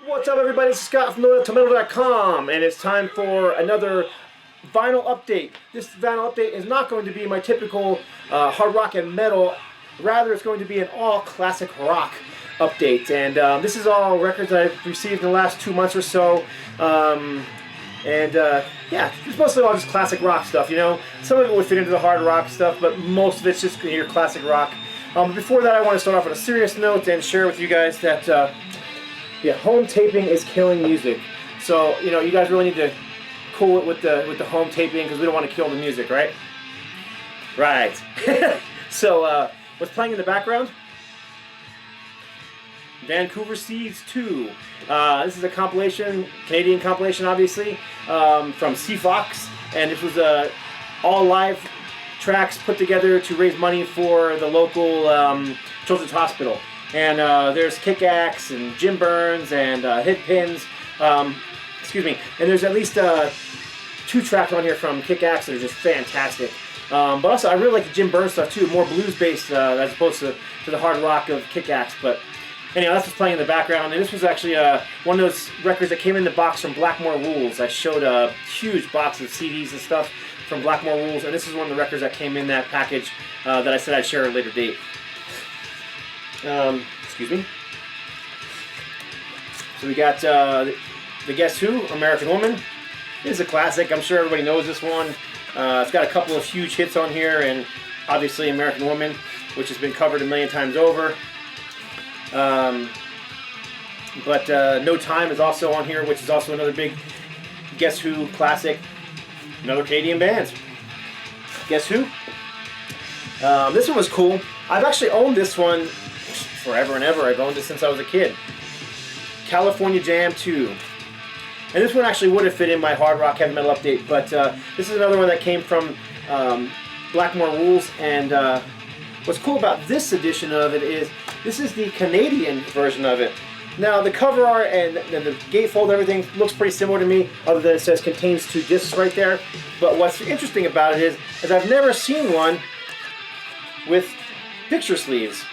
What's up, everybody? This is Scott from Tomato.com, and it's time for another vinyl update. This vinyl update is not going to be my typical hard rock and metal. Rather, it's going to be an all classic rock update. And this is all records I've received in the last 2 months or so. Yeah, it's mostly all just classic rock stuff, you know. Some of it would fit into the hard rock stuff, but most of it's just your classic rock. Before that, I want to start off on a serious note and share with you guys that yeah, home taping is killing music. So, you know, you guys really need to cool it with the home taping because we don't want to kill the music, right? Right. So, what's playing in the background? Vancouver Seeds 2. This is a compilation, Canadian compilation, obviously, from C-Fox, and this was all live tracks put together to raise money for the local children's hospital. And there's Kick-Axe and Jim Burns and Hit Pins. Excuse me. And there's at least 2 tracks on here from Kick-Axe that are just fantastic. But also, I really like the Jim Burns stuff too, more blues-based as opposed to the hard rock of Kick-Axe. But anyhow, that's what's playing in the background. And this was actually one of those records that came in the box from Blackmore Rules. I showed a huge box of CDs and stuff from Blackmore Rules, and this is one of the records that came in that package that I said I'd share at a later date. Excuse me. So we got the Guess Who, American Woman. This is a classic. I'm sure everybody knows this one. It's got a couple of huge hits on here, and obviously American Woman, which has been covered a million times over. But No Time is also on here, which is also another big Guess Who classic. Another Canadian band. Guess Who? This one was cool. I've actually owned this one forever and ever. I've owned it since I was a kid. California Jam 2. And this one actually would have fit in my hard rock heavy metal update, but this is another one that came from Blackmore Rules, and what's cool about this edition of it is this is the Canadian version of it. Now the cover art and the gatefold, everything looks pretty similar to me, other than it says contains 2 discs right there. But what's interesting about it is I've never seen one with picture sleeves.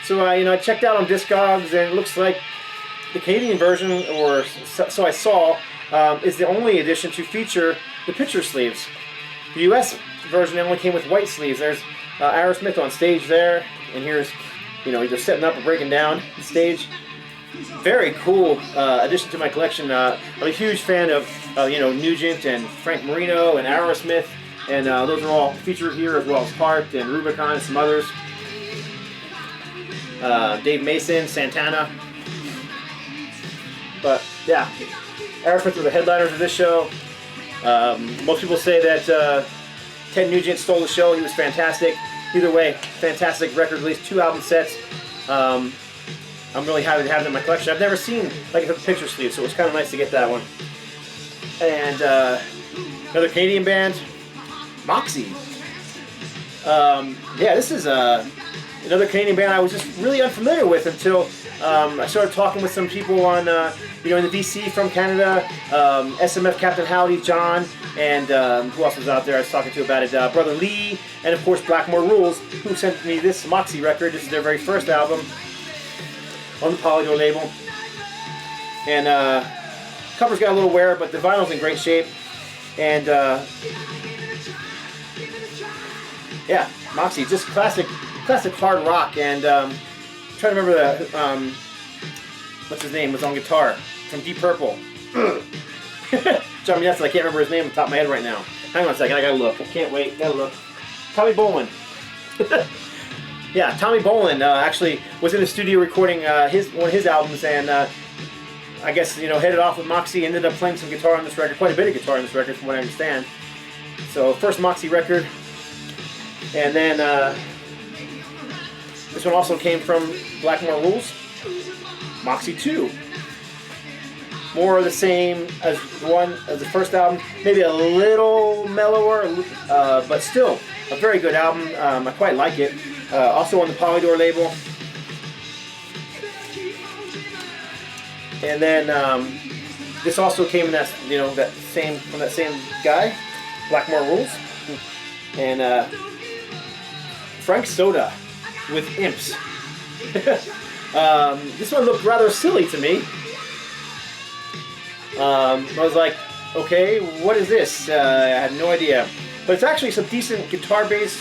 So I checked out on Discogs, and it looks like the Canadian version, or so I saw, is the only edition to feature the picture sleeves. The U.S. version only came with white sleeves. There's Aerosmith on stage there, and here's, either setting up or breaking down the stage. Very cool addition to my collection. I'm a huge fan of Nugent and Frank Marino and Aerosmith, and those are all featured here, as well as Heart and Rubicon and some others. Dave Mason, Santana. But yeah, Aerosmith were the headliners of this show. Most people say that Ted Nugent stole the show. He was fantastic. Either way, fantastic record release, 2 album sets. I'm really happy to have it in my collection. I've never seen like a picture sleeve, so it was kind of nice to get that one. And another Canadian band, Moxie. Yeah, this is another Canadian band I was just really unfamiliar with until I started talking with some people on, in the VC from Canada, SMF Captain Howdy, John, and who else was out there I was talking to about it? Brother Lee, and of course Blackmore Rules, who sent me this Moxie record. This is their very first album on the Polydor label. And cover's got a little wear, but the vinyl's in great shape. And yeah, Moxie, just classic hard rock. And I'm trying to remember the what's his name was on guitar from Deep Purple. John Mineston, I can't remember his name on the top of my head right now. Hang on a second, I gotta look. I can't wait, gotta look. Tommy Bolin. Yeah, Tommy Bolin actually was in the studio recording one of his albums, and I guess headed off with Moxie. Ended up playing some guitar on this record, quite a bit of guitar on this record, from what I understand. So first Moxie record, and then this one also came from Blackmore Rules. Moxie 2. More of the same as the first album. Maybe a little mellower, but still a very good album. I quite like it. Also on the Polydor label. And then this also came in from that same guy, Blackmore Rules. And Frank Soda with Imps. This one looked rather silly to me. I was like, okay, what is this? I had no idea. But it's actually some decent guitar-based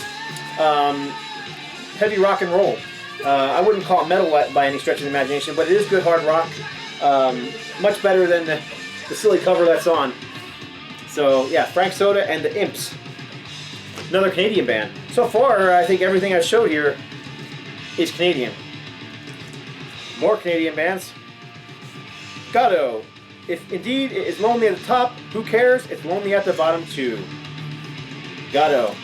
heavy rock and roll. I wouldn't call it metal by any stretch of the imagination, but it is good hard rock. Much better than the silly cover that's on. So yeah, Frank Soda and the Imps. Another Canadian band. So far, I think everything I showed here is Canadian. More Canadian bands. Goddo. If indeed it is lonely at the top, who cares? It's lonely at the bottom too. Goddo.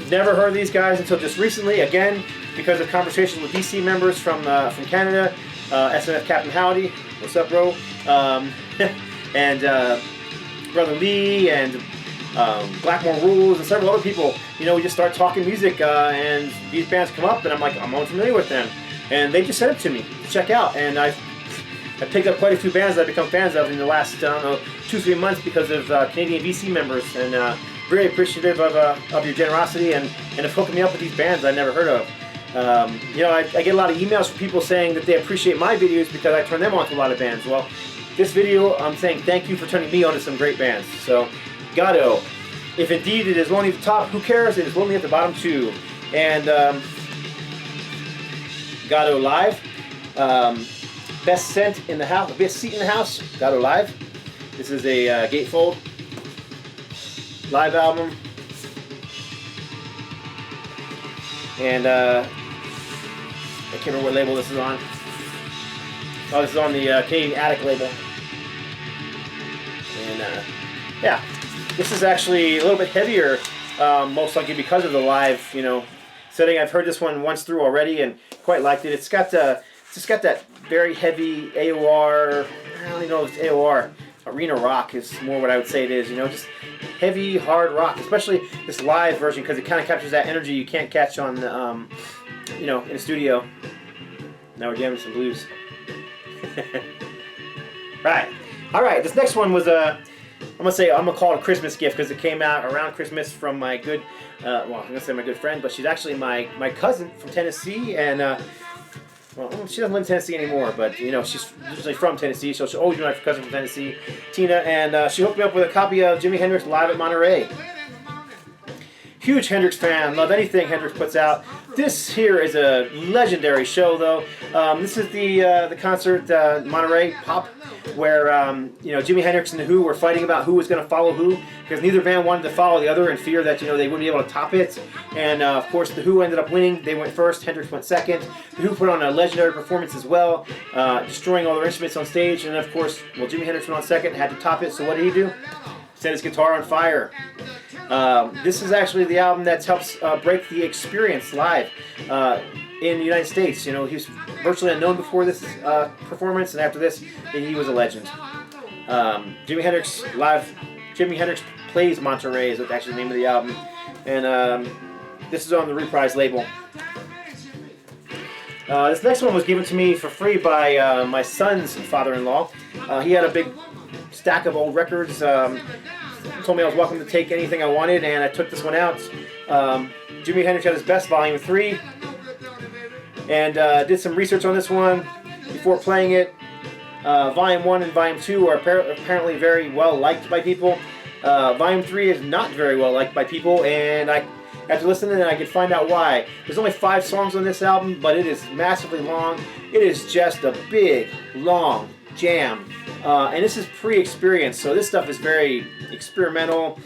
Never heard of these guys until just recently. Again, because of conversations with DC members from Canada. SNF Captain Howdy. What's up, bro? And Brother Lee and Blackmore Rules and several other people. You know, we just start talking music and these bands come up and I'm like, I'm unfamiliar with them. And they just sent it to me to check out. And I picked up quite a few bands that I've become fans of in the last, I don't know, 2-3 months because of Canadian VC members. And very appreciative of your generosity and of hooking me up with these bands I never heard of. You know, I get a lot of emails from people saying that they appreciate my videos because I turn them on to a lot of bands. Well, this video, I'm saying thank you for turning me on to some great bands. So, Goddo. If indeed it is lonely at the top, who cares? It is lonely at the bottom too. And Goddo Live. Best scent in the house, best seat in the house. Goddo Live. This is a gatefold live album. And I can't remember what label this is on. Oh, this is on the Canadian Attic label. And yeah, this is actually a little bit heavier, most likely because of the live, you know, setting. I've heard this one once through already and quite liked it. It's just got that very heavy AOR. I don't even know if it's AOR. Arena rock is more what I would say it is. You know, just heavy, hard rock, especially this live version because it kind of captures that energy you can't catch on, you know, in a studio. Now we're jamming some blues. Right. All right. This next one was I'm gonna call it a Christmas gift because it came out around Christmas from my good, well, I'm gonna say my good friend, but she's actually my cousin from Tennessee, and well, she doesn't live in Tennessee anymore, but you know she's usually from Tennessee, so she'll always be my cousin from Tennessee, Tina, and she hooked me up with a copy of Jimi Hendrix Live at Monterey. Huge Hendrix fan, love anything Hendrix puts out. This here is a legendary show, though. This is the concert Monterey Pop, where you know Jimi Hendrix and the Who were fighting about who was going to follow who, because neither band wanted to follow the other in fear that, you know, they wouldn't be able to top it. And of course, the Who ended up winning. They went first. Hendrix went second. The Who put on a legendary performance as well, destroying all their instruments on stage. And of course, well, Jimi Hendrix went on second, had to top it. So what did he do? Set his guitar on fire. This is actually the album that helps break the Experience live in the United States. You know, he was virtually unknown before this performance, and after this, he was a legend. Jimi Hendrix Live, Jimi Hendrix Plays Monterey is actually the name of the album, and this is on the Reprise label. This next one was given to me for free by my son's father-in-law. He had a big stack of old records. Told me I was welcome to take anything I wanted, and I took this one out. Jimi Hendrix at His Best, Volume 3. And did some research on this one before playing it. Volume 1 and Volume 2 are apparently very well liked by people. Volume 3 is not very well liked by people, and after listening I could find out why. There's only 5 songs on this album, but it is massively long. It is just a big, long jam. And this is pre-Experience, so this stuff is very experimental,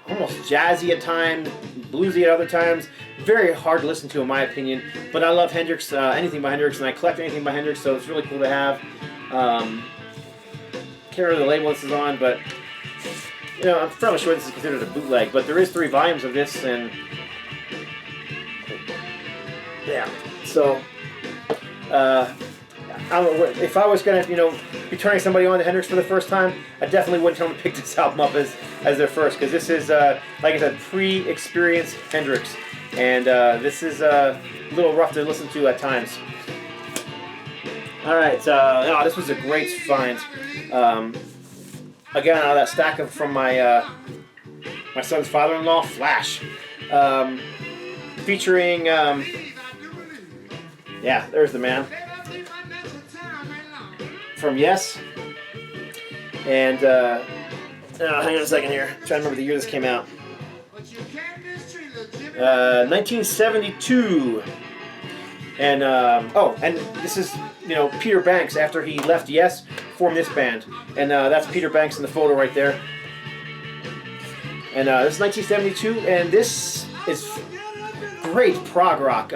almost jazzy at times, bluesy at other times. Very hard to listen to in my opinion, but I love Hendrix, anything by Hendrix, and I collect anything by Hendrix, so it's really cool to have. Can't remember the label this is on, but you know, I'm fairly sure this is considered a bootleg, but there is 3 volumes of this, and yeah, so if I was gonna, you know, be turning somebody on to Hendrix for the first time, I definitely wouldn't tell them to pick this album up as their first, because this is, like I said, pre-Experience Hendrix, and this is a little rough to listen to at times. All right, this was a great find. Again, out of that stack from my my son's father-in-law, Flash, featuring Yeah, there's the man. From Yes. And, hang on a second here. I'm trying to remember the year this came out. 1972. And, and this is, Peter Banks, after he left Yes, formed this band. And that's Peter Banks in the photo right there. And this is 1972, and this is great prog rock.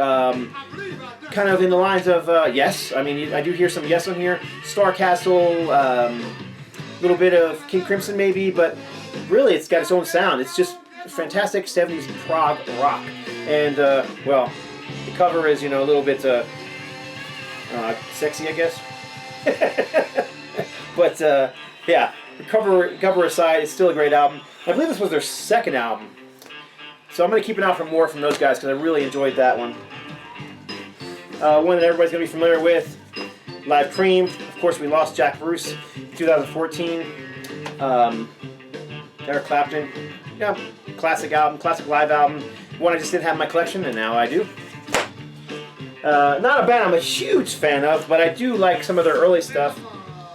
Kind of in the lines of Yes. I mean, I do hear some Yes on here. Starcastle, a little bit of King Crimson maybe, but really it's got its own sound. It's just fantastic 70s prog rock. And, well, the cover is, a little bit sexy, I guess. But, yeah, the cover aside, it's still a great album. I believe this was their second album. So I'm going to keep an eye out for more from those guys because I really enjoyed that one. One that everybody's going to be familiar with, Live Cream. Of course, we lost Jack Bruce in 2014. Eric Clapton. Yeah, classic album, classic live album. One I just didn't have in my collection, and now I do. Not a band I'm a huge fan of, but I do like some of their early stuff.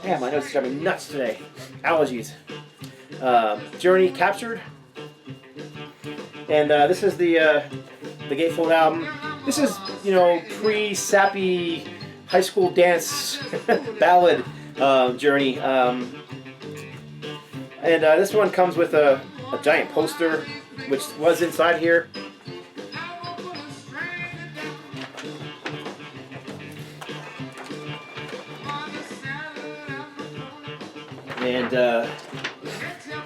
Damn, my nose is driving me nuts today. Allergies. Journey, Captured. And this is the Gatefold album. This is, pre-sappy high school dance ballad Journey. And this one comes with a giant poster, which was inside here. And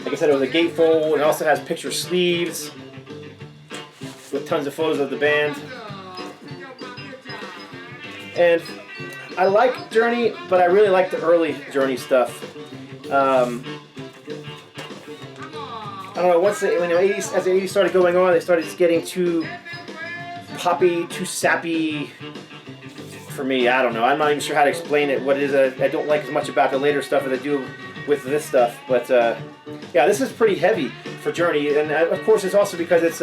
like I said, it was a gatefold. It also has picture sleeves with tons of photos of the band. And I like Journey, but I really like the early Journey stuff. I don't know, as the 80s started going on, they started just getting too poppy, too sappy for me. I don't know. I'm not even sure how to explain it, what it is I don't like as much about the later stuff as I do with this stuff. But yeah, this is pretty heavy for Journey. And of course, it's also because it's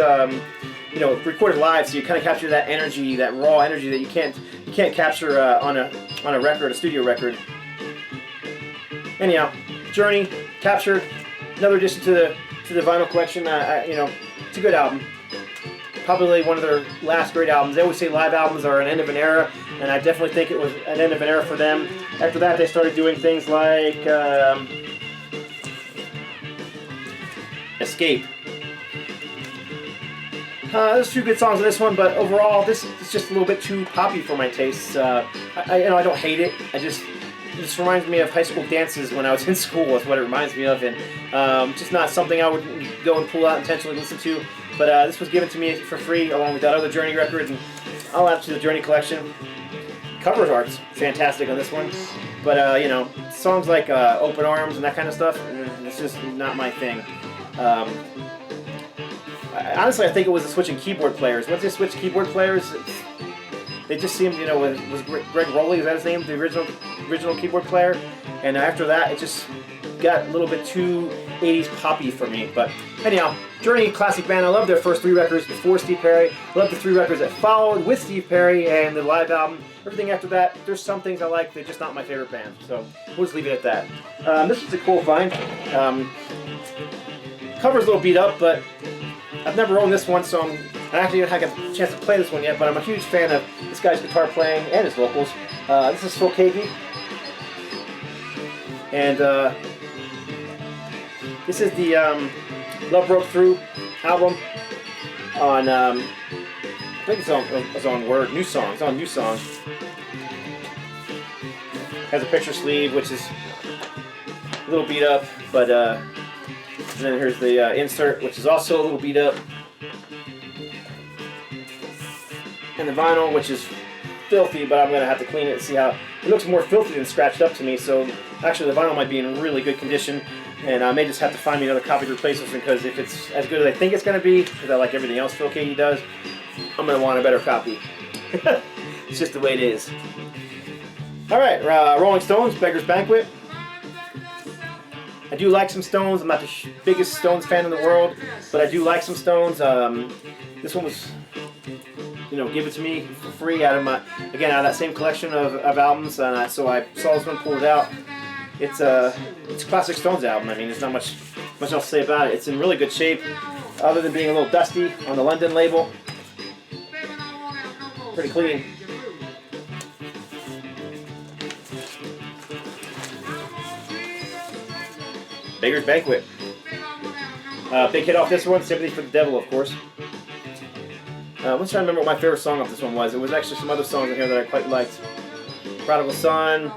recorded live, so you kind of capture that energy, that raw energy that you can't capture on a record, a studio record. Anyhow, Journey, Captured, another addition to the vinyl collection. It's a good album. Probably one of their last great albums. They always say live albums are an end of an era, and I definitely think it was an end of an era for them. After that, they started doing things like Escape. There's a few good songs on this one, but overall, this is just a little bit too poppy for my tastes. I don't hate it. It just reminds me of high school dances when I was in school. That's what it reminds me of, and just not something I would go and pull out intentionally listen to. But this was given to me for free along with that other Journey record, and I'll add it to the Journey collection. Cover art's fantastic on this one, but songs like Open Arms and that kind of stuff, it's just not my thing. Honestly, I think it was the switching keyboard players. Once they switched keyboard players, they just seemed, was Greg Rowley, is that his name, the original keyboard player? And after that, it just got a little bit too 80s poppy for me. But anyhow, Journey, classic band. I love their first 3 records before Steve Perry. I love the 3 records that followed with Steve Perry and the live album. Everything after that, there's some things I like. They're just not my favorite band. So we'll just leave it at that. This is a cool find. Cover's a little beat up, but I've never owned this one, so I actually haven't had a chance to play this one yet, but I'm a huge fan of this guy's guitar playing and his vocals. This is Phil Keaggy. And this is the Love Broke Through album on, I think it's on Word, New Song. It's on New Song. Has a picture sleeve, which is a little beat up, but and then here's the insert, which is also a little beat up. And the vinyl, which is filthy, but I'm going to have to clean it and see how... It looks more filthy than scratched up to me, so actually the vinyl might be in really good condition, and I may just have to find me another copy to replace this one, because if it's as good as I think it's going to be, because I like everything else Phil Keaggy does, I'm going to want a better copy. It's just the way it is. Alright, Rolling Stones, Beggar's Banquet. I do like some Stones. I'm not the biggest Stones fan in the world, but I do like some Stones. This one was, give it to me for free out of that same collection of albums. And so I saw this one, pulled it out. It's a classic Stones album. I mean, there's not much else to say about it. It's in really good shape, other than being a little dusty on the London label. Pretty clean. Beggar's Banquet. Big hit off this one, Sympathy for the Devil, of course. I'm trying to remember what my favorite song off this one was. It was actually some other songs in here that I quite liked. Prodigal Son,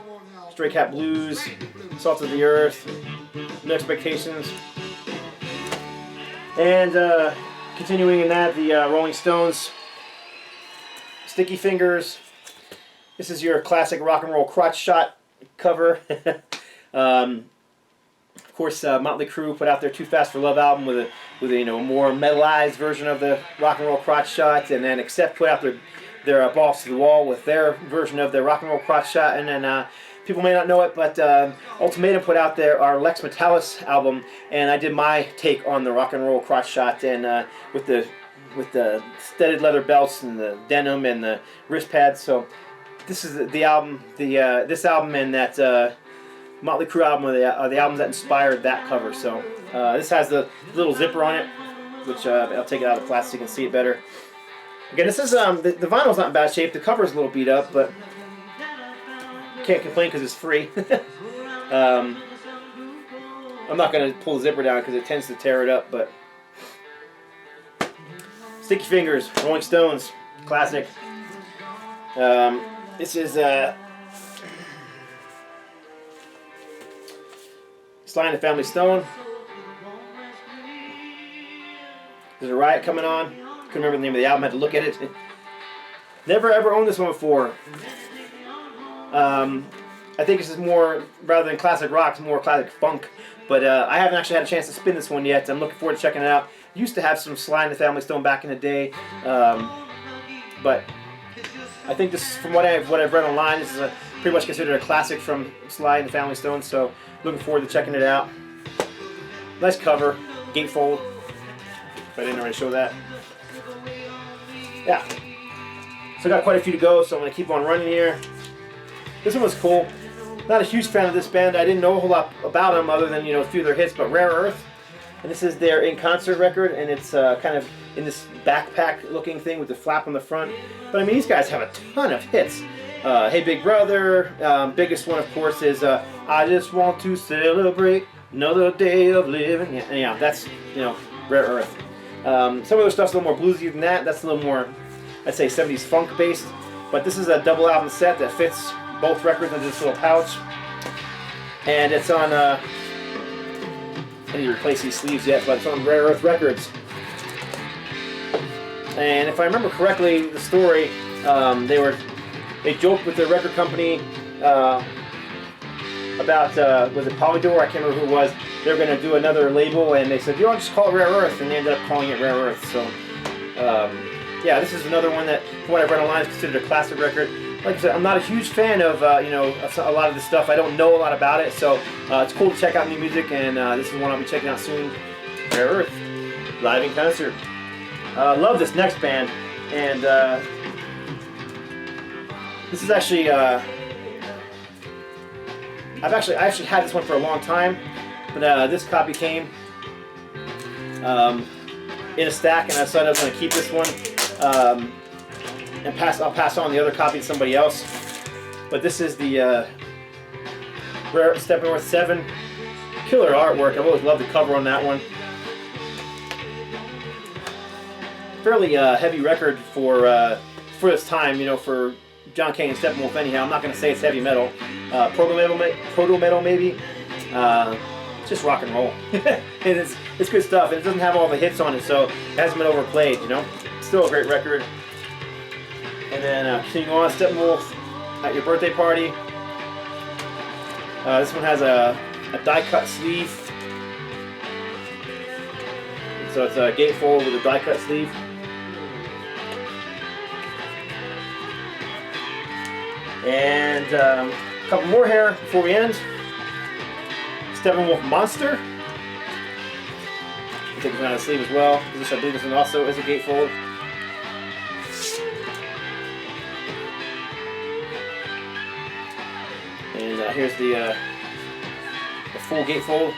Stray Cat Blues, Salt of the Earth, No Expectations. And continuing in that, the Rolling Stones, Sticky Fingers. This is your classic rock and roll crotch shot cover. Of course, Motley Crue put out their Too Fast for Love album with a more metalized version of the rock and roll crotch shot, and then Accept put out their Balls to the Wall with their version of their rock and roll crotch shot, and then people may not know it, but Ultimatum put out our Lex Metalis album, and I did my take on the rock and roll crotch shot, and with the studded leather belts and the denim and the wrist pads. So this is the album, this album and that Motley Crue album are the albums that inspired that cover. So this has the little zipper on it, which I'll take it out of the plastic so you can see it better. Again, this is the vinyl's not in bad shape. The cover's a little beat up, but can't complain because it's free. I'm not going to pull the zipper down because it tends to tear it up, but Sticky Fingers, Rolling Stones, classic. This is Sly and the Family Stone. There's a Riot coming on. Couldn't remember the name of the album, had to look at it. Never ever owned this one before. I think this is more, rather than classic rock, it's more classic funk. But I haven't actually had a chance to spin this one yet. I'm looking forward to checking it out. Used to have some Sly and the Family Stone back in the day. But I think this, from what I've read online, this is pretty much considered a classic from Sly and the Family Stone. So looking forward to checking it out. Nice cover, gatefold. If I didn't already show that. Yeah. So I got quite a few to go, so I'm going to keep on running here. This one was cool. Not a huge fan of this band. I didn't know a whole lot about them other than a few of their hits, but Rare Earth. And this is their In Concert record, and it's kind of in this backpack looking thing with the flap on the front. But I mean, these guys have a ton of hits. Hey Big Brother, biggest one of course is I Just Want to Celebrate Another Day of Living. Yeah, that's Rare Earth. Some of their stuff's a little more bluesy than that. That's a little more, I'd say, 70s funk based. But this is a double album set that fits both records into this little pouch, and it's on. I need to replace these sleeves yet, but it's on Rare Earth Records. And if I remember correctly, the story, they joked with the record company about was it Polydor? I can't remember who it was. They were going to do another label, and they said, just call it Rare Earth, and they ended up calling it Rare Earth. So yeah, this is another one that, from what I've read online, is considered a classic record. Like I said, I'm not a huge fan of a lot of the stuff. I don't know a lot about it, so it's cool to check out new music, and this is one I'll be checking out soon. Rare Earth, live in concert. Love this next band, and this is actually I actually had this one for a long time, but this copy came in a stack, and I decided I was going to keep this one. And I'll pass on the other copy to somebody else. But this is the Rare Steppenwolf 7. Killer artwork. I've always loved the cover on that one. Fairly heavy record for this time, for John Kane and Steppenwolf anyhow. I'm not going to say it's heavy metal. Proto metal maybe. It's just rock and roll. And it's good stuff. And it doesn't have all the hits on it, so it hasn't been overplayed, Still a great record. And then continuing on, Steppenwolf at Your Birthday Party. This one has a die-cut sleeve. So it's a gatefold with a die-cut sleeve. And a couple more here before we end. Steppenwolf Monster. I'll take this one out of the sleeve as well. This, I believe, this one also is a gatefold. And here's the full gatefold.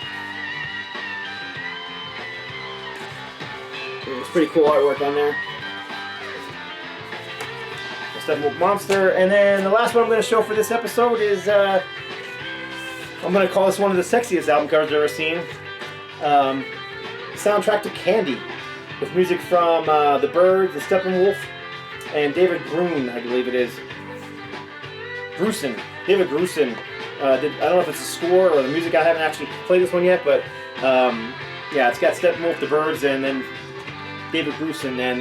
It's pretty cool artwork on there. Steppenwolf Monster. And then the last one I'm going to show for this episode is, I'm going to call this one of the sexiest album covers I've ever seen. Soundtrack to Candy, with music from The Byrds, the Steppenwolf, and David Grun, I believe it is. Grusin. David Grusin. I don't know if it's a score or the music. I haven't actually played this one yet, but yeah, it's got Steppenwolf, The Byrds, and then David Grusin. And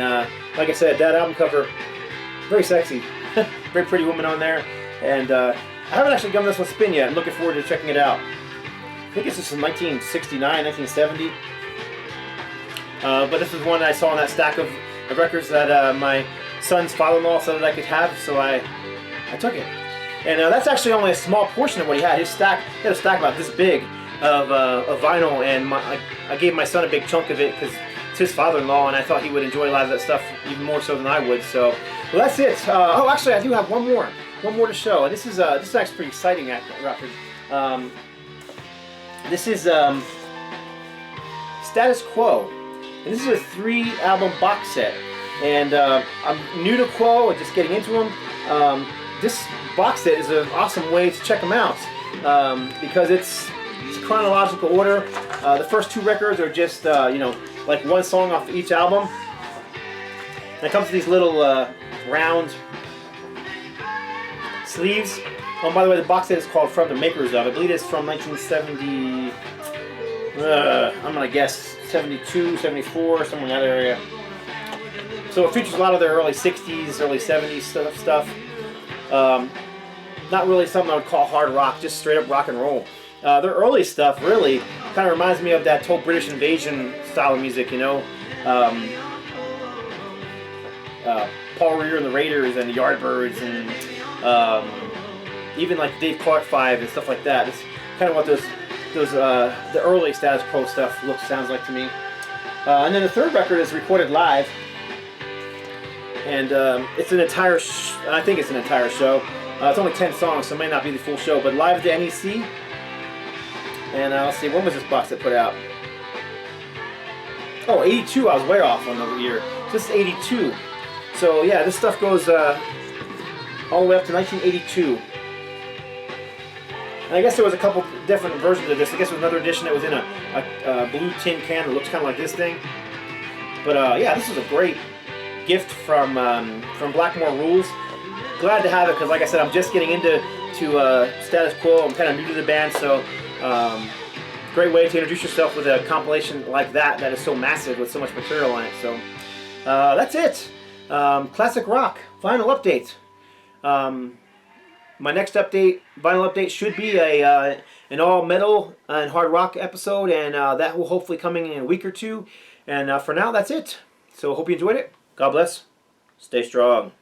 like I said, that album cover, very sexy. Very pretty woman on there. And I haven't actually given this one a spin yet. I'm looking forward to checking it out. I think it's just from 1969, 1970. But this is one I saw in that stack of records that my son's father-in-law said that I could have, so I took it. And that's actually only a small portion of what he had. He had a stack about this big of vinyl, and I gave my son a big chunk of it because it's his father-in-law, and I thought he would enjoy a lot of that stuff even more so than I would. So, well, that's it. Oh, actually, I do have one more to show. And this is actually pretty exciting record. This is Status Quo, and this is a 3-album box set. And I'm new to Quo and just getting into them. This box set is an awesome way to check them out because it's chronological order. The first 2 records are just like one song off each album. And it comes with these little round sleeves. Oh, by the way, the box set is called From the Makers Of. I believe it's from 1970. I'm gonna guess 72, 74, somewhere in that area. So it features a lot of their early 60s, early 70s stuff. Not really something I would call hard rock, just straight up rock and roll. Their early stuff really kind of reminds me of that whole British Invasion style of music, you know. Paul Revere and the Raiders and the Yardbirds, and even like Dave Clark 5 and stuff like that. It's kind of what the early Status Quo stuff sounds like to me. And then the third record is recorded live. And it's an entire, I think it's an entire show. It's only 10 songs, so it may not be the full show, but live at the NEC. And let's see, when was this box set put out? Oh, 82, I was way off on the year. This is 82. So yeah, this stuff goes all the way up to 1982. And I guess there was a couple different versions of this. I guess there was another edition that was in a blue tin can that looks kind of like this thing. But yeah, this was a great gift from Blackmore Rules. Glad to have it because, like I said, I'm just getting into Status Quo. I'm kind of new to the band, so great way to introduce yourself with a compilation like that is so massive with so much material on it. So that's it. Classic rock vinyl update. My next vinyl update should be an all metal and hard rock episode, and that will hopefully coming in a week or two. And for now, that's it. So hope you enjoyed it. God bless. Stay strong.